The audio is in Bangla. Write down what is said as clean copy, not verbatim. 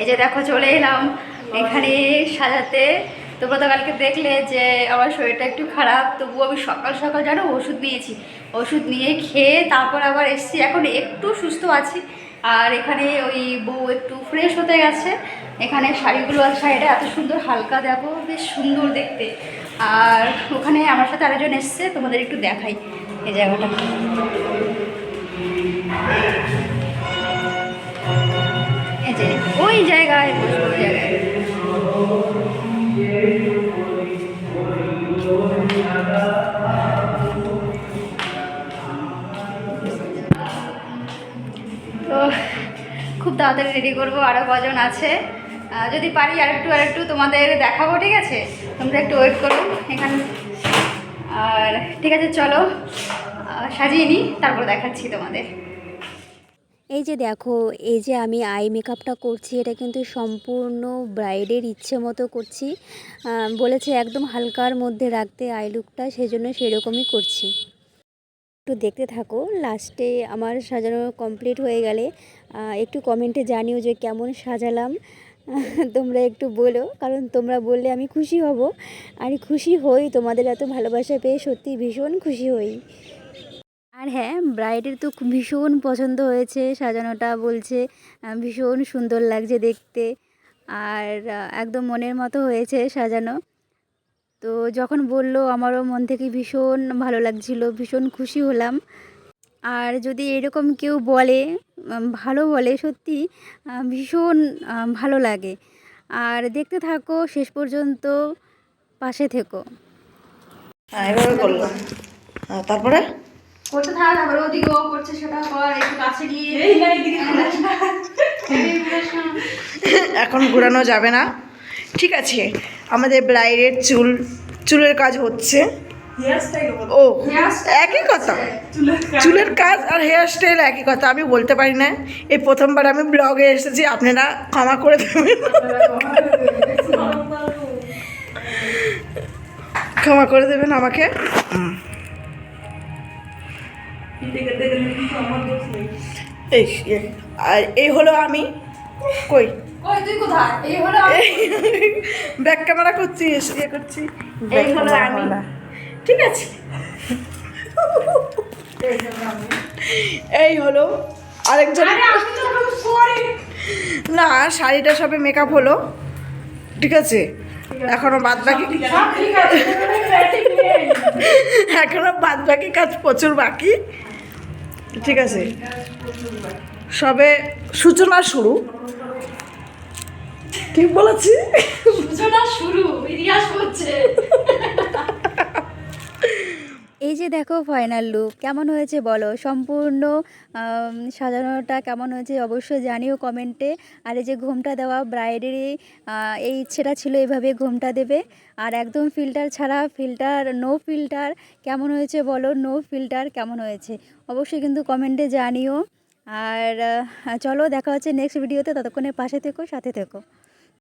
এই যে দেখো চলে এলাম এখানে সাজাতে। তোমরা তো কালকে দেখলে যে আমার শরীরটা একটু খারাপ, তবুও আমি সকাল সকাল জানো ওষুধ নিয়েছি। ওষুধ নিয়ে খেয়ে তারপর আবার এসেছি, এখন একটু সুস্থ আছি। আর এখানে ওই বউ একটু ফ্রেশ হতে গেছে। এখানে শাড়িগুলো আছে, শাড়িটা এত সুন্দর হালকা, দেখো বেশ সুন্দর দেখতে। আর ওখানে আমার সাথে আরেকজন এসছে, তোমাদের একটু দেখাই এই জায়গাটা। এই যে ওই জায়গায় বসবো, ওই জায়গায়। তো খুব তাড়াতাড়ি রেডি করবো, আরও কজন আছে। যদি পারি আরেকটু তোমাদের দেখাবো, ঠিক আছে? তোমরা একটু ওয়েট করো এখানে। আর ঠিক আছে, চলো সাজিয়ে নিই, তারপর দেখাচ্ছি তোমাদের। এই যে দেখো, এই যে আমি আই মেকআপটা করছি, এটা কিন্তু সম্পূর্ণ ব্রাইডের ইচ্ছে মতো করছি। বলেছে একদম হালকার মধ্যে রাখতে আই লুকটা, সেই জন্য সেরকমই করছি। একটু দেখতে থাকো, লাস্টে আমার সাজানো কমপ্লিট হয়ে গেলে একটু কমেন্টে জানিও যে কেমন সাজালাম। তোমরা একটু বলো, কারণ তোমরা বললে আমি খুশি হব। আর খুশি হই, তোমাদের এত ভালোবাসা পেয়ে সত্যি ভীষণ খুশি হই। আর হ্যাঁ, ব্রাইডের তো ভীষণ পছন্দ হয়েছে সাজানোটা, বলছে ভীষণ সুন্দর লাগছে দেখতে। আর একদম মনের মতো হয়েছে সাজানো। তো যখন বললো আমারও মন থেকে ভীষণ ভালো লাগছিল, ভীষণ খুশি হলাম। আর যদি এরকম কেউ বলে, ভালো বলে, সত্যি ভীষণ ভালো লাগে। আর দেখতে থাকো শেষ পর্যন্ত, পাশে থেকো। এভাবে করলাম। তারপরে করতে থাক, আবার ওদিকে ও করছে সেটা কর, একটু কাছে গিয়ে এখন ঘোরানো যাবে না, ঠিক আছে? আমাদের ব্রাইডের চুলের কাজ হচ্ছে। ও একই কথা, চুলের কাজ আর হেয়ার স্টাইল একই কথা। আমি বলতে পারি না, এই প্রথমবার আমি ব্লগে এসেছি, আপনারা ক্ষমা করে দেবেন, ক্ষমা করে দেবেন আমাকে। আর এই হলো আমি। কই তুই কোথায়? এই হলো ব্যাক ক্যামেরা করছি, ইয়ে করছি। এই হলো আমি, ঠিক আছে? এই হলো আরেকজন। না, শাড়িটা সবে মেকআপ হলো, ঠিক আছে? এখনো বাদ বাকি, এখনো বাদ বাকি কাজ প্রচুর বাকি, ঠিক আছে? সবে সূচনা শুরু, ঠিক বলেছি? সূচনা শুরু, ইতিহাস হচ্ছে। এই যে দেখো ফাইনাল লুক কেমন হয়েছে বলো, সম্পূর্ণ সাজানোটা কেমন হয়েছে অবশ্যই জানিও কমেন্টে। আর এই যে ঘোমটা দেওয়া, ব্রাইডেরই এই ইচ্ছেটা ছিল এভাবে ঘোমটা দেবে। আর একদম ফিল্টার ছাড়া, নো ফিল্টার কেমন হয়েছে বলো, নো ফিল্টার কেমন হয়েছে অবশ্যই কিন্তু কমেন্টে জানিও। আর চলো দেখা হচ্ছে নেক্সট ভিডিওতে, ততক্ষণে পাশে থেকো, সাথে থেকো।